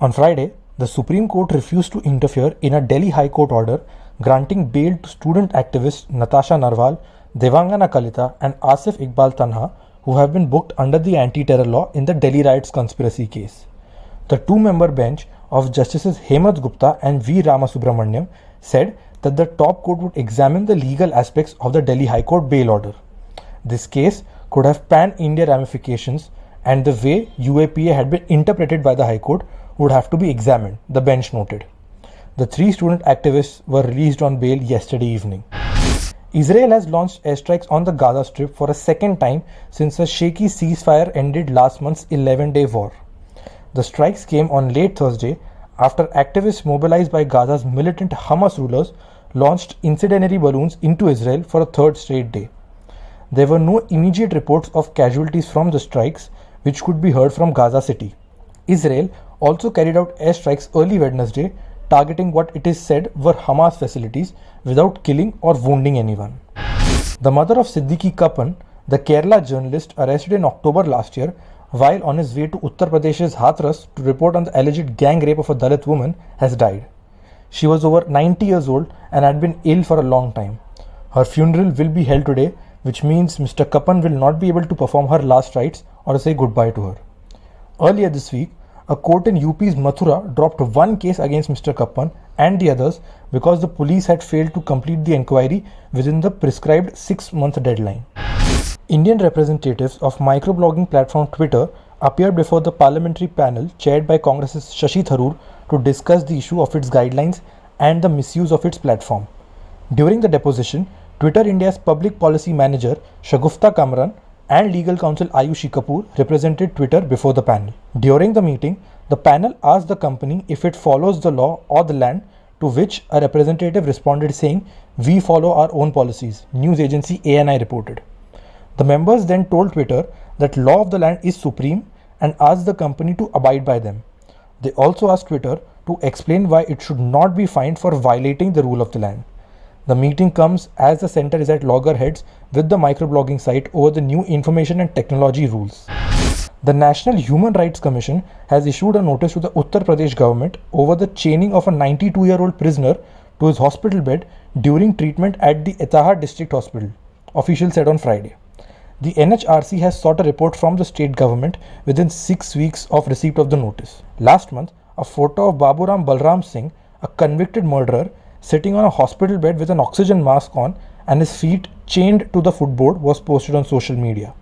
On Friday, the Supreme Court refused to interfere in a Delhi High Court order granting bail to student activists Natasha Narwal, Devangana Kalita, and Asif Iqbal Tanha, who have been booked under the anti-terror law in the Delhi riots conspiracy case. The two-member bench of Justices Hemant Gupta and V. Ramasubramaniam said that the top court would examine the legal aspects of the Delhi High Court bail order. This case could have pan-India ramifications, and the way UAPA had been interpreted by the High Court would have to be examined, the bench noted. The three student activists were released on bail yesterday evening. Israel has launched airstrikes on the Gaza Strip for a second time since a shaky ceasefire ended last month's 11-day war. The strikes came on late Thursday after activists mobilized by Gaza's militant Hamas rulers launched incendiary balloons into Israel for a third straight day. There were no immediate reports of casualties from the strikes, which could be heard from Gaza City. Israel also carried out airstrikes early Wednesday, targeting what it is said were Hamas facilities without killing or wounding anyone. The mother of Siddiqui Kappan, the Kerala journalist arrested in October last year while on his way to Uttar Pradesh's Hathras to report on the alleged gang rape of a Dalit woman, has died. She was over 90 years old and had been ill for a long time. Her funeral will be held today, which means Mr. Kappan will not be able to perform her last rites or say goodbye to her. Earlier this week, a court in UP's Mathura dropped one case against Mr. Kappan and the others because the police had failed to complete the inquiry within the prescribed 6-month deadline. Indian representatives of microblogging platform Twitter appeared before the parliamentary panel chaired by Congress's Shashi Tharoor to discuss the issue of its guidelines and the misuse of its platform. During the deposition, Twitter India's public policy manager Shagufta Kamran and legal counsel Ayushi Kapoor represented Twitter before the panel. During the meeting, the panel asked the company if it follows the law or the land, to which a representative responded saying, "We follow our own policies," news agency ANI reported. The members then told Twitter that law of the land is supreme and asked the company to abide by them. They also asked Twitter to explain why it should not be fined for violating the rule of the land. The meeting comes as the center is at loggerheads with the microblogging site over the new information and technology rules. The National Human Rights Commission has issued a notice to the Uttar Pradesh government over the chaining of a 92-year-old prisoner to his hospital bed during treatment at the Etahar District Hospital, officials said on Friday. The NHRC has sought a report from the state government within 6 weeks of receipt of the notice. Last month, a photo of Baburam Balram Singh, a convicted murderer, sitting on a hospital bed with an oxygen mask on and his feet chained to the footboard was posted on social media.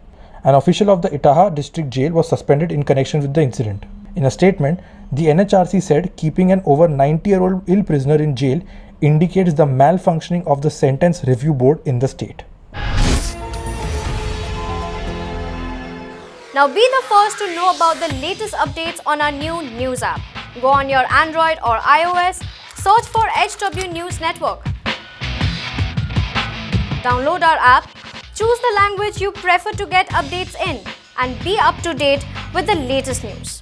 An official of the Etahar district jail was suspended in connection with the incident. In a statement, the NHRC said keeping an over 90-year-old ill prisoner in jail indicates the malfunctioning of the sentence review board in the state. Now be the first to know about the latest updates on our new news app. Go on your Android or iOS, search for HW News Network. Download our app, choose the language you prefer to get updates in, and be up to date with the latest news.